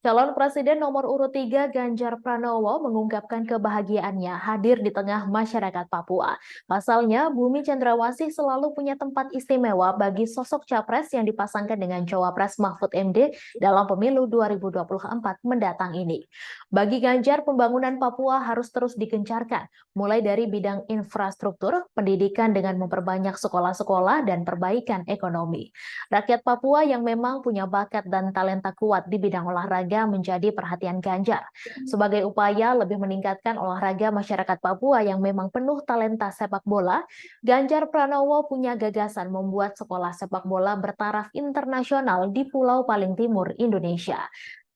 Calon Presiden nomor urut 3 Ganjar Pranowo mengungkapkan kebahagiaannya hadir di tengah masyarakat Papua. Pasalnya, Bumi Cendrawasih selalu punya tempat istimewa bagi sosok capres yang dipasangkan dengan Cawapres Mahfud MD dalam pemilu 2024 mendatang ini. Bagi Ganjar, pembangunan Papua harus terus digencarkan, mulai dari bidang infrastruktur, pendidikan dengan memperbanyak sekolah-sekolah, dan perbaikan ekonomi. Rakyat Papua yang memang punya bakat dan talenta kuat di bidang olahraga menjadi perhatian Ganjar. Sebagai upaya lebih meningkatkan olahraga masyarakat Papua yang memang penuh talenta sepak bola, Ganjar Pranowo punya gagasan membuat sekolah sepak bola bertaraf internasional di pulau paling timur Indonesia.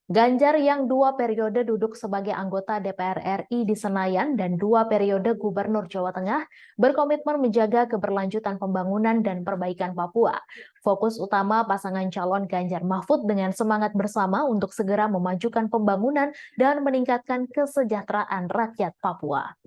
Ganjar yang 2 periode duduk sebagai anggota DPR RI di Senayan dan 2 periode Gubernur Jawa Tengah berkomitmen menjaga keberlanjutan pembangunan dan perbaikan Papua. Fokus utama pasangan calon Ganjar Mahfud dengan semangat bersama untuk segera memajukan pembangunan dan meningkatkan kesejahteraan rakyat Papua.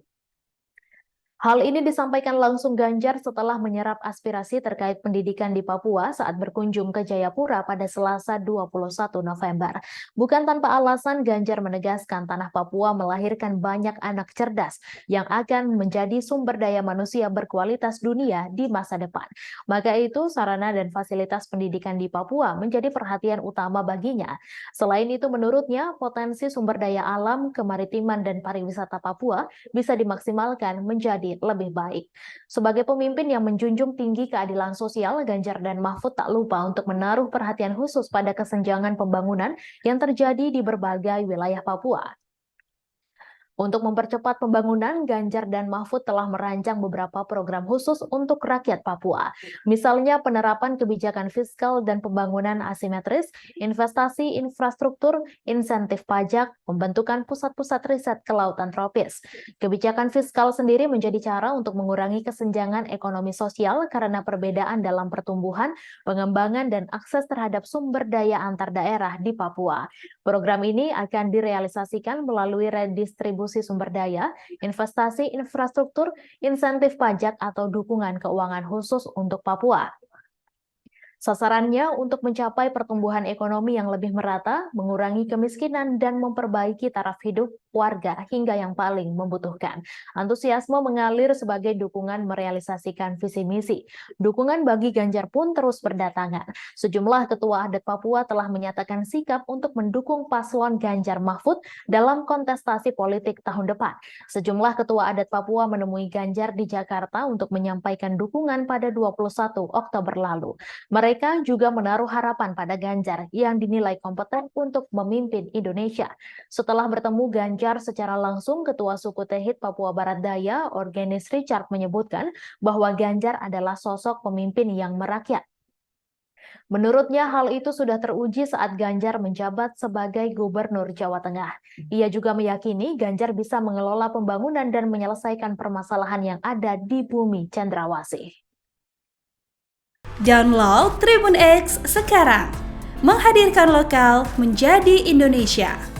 Hal ini disampaikan langsung Ganjar setelah menyerap aspirasi terkait pendidikan di Papua saat berkunjung ke Jayapura pada Selasa 21 November. Bukan tanpa alasan, Ganjar menegaskan tanah Papua melahirkan banyak anak cerdas yang akan menjadi sumber daya manusia berkualitas dunia di masa depan. Maka itu, sarana dan fasilitas pendidikan di Papua menjadi perhatian utama baginya. Selain itu, menurutnya, potensi sumber daya alam, kemaritiman, dan pariwisata Papua bisa dimaksimalkan menjadi lebih baik. Sebagai pemimpin yang menjunjung tinggi keadilan sosial, Ganjar dan Mahfud tak lupa untuk menaruh perhatian khusus pada kesenjangan pembangunan yang terjadi di berbagai wilayah Papua. Untuk mempercepat pembangunan, Ganjar dan Mahfud telah merancang beberapa program khusus untuk rakyat Papua. Misalnya penerapan kebijakan fiskal dan pembangunan asimetris, investasi infrastruktur, insentif pajak, pembentukan pusat-pusat riset kelautan tropis. Kebijakan fiskal sendiri menjadi cara untuk mengurangi kesenjangan ekonomi sosial karena perbedaan dalam pertumbuhan, pengembangan, dan akses terhadap sumber daya antar daerah di Papua. Program ini akan direalisasikan melalui redistribusi sumber daya, investasi infrastruktur, insentif pajak, atau dukungan keuangan khusus untuk Papua. Sasarannya untuk mencapai pertumbuhan ekonomi yang lebih merata, mengurangi kemiskinan, dan memperbaiki taraf hidup warga hingga yang paling membutuhkan. Antusiasme mengalir sebagai dukungan merealisasikan visi misi. Dukungan bagi Ganjar pun terus berdatangan. Sejumlah ketua adat Papua telah menyatakan sikap untuk mendukung paslon Ganjar Mahfud dalam kontestasi politik tahun depan. Sejumlah ketua adat Papua menemui Ganjar di Jakarta untuk menyampaikan dukungan pada 21 Oktober lalu. Mereka juga menaruh harapan pada Ganjar yang dinilai kompeten untuk memimpin Indonesia. Setelah bertemu Ganjar secara langsung, Ketua Suku Tehit Papua Barat Daya, Organis Richard menyebutkan bahwa Ganjar adalah sosok pemimpin yang merakyat. Menurutnya, hal itu sudah teruji saat Ganjar menjabat sebagai Gubernur Jawa Tengah. Ia juga meyakini Ganjar bisa mengelola pembangunan dan menyelesaikan permasalahan yang ada di Bumi Cendrawasih. Download Tribun X sekarang, menghadirkan lokal menjadi Indonesia.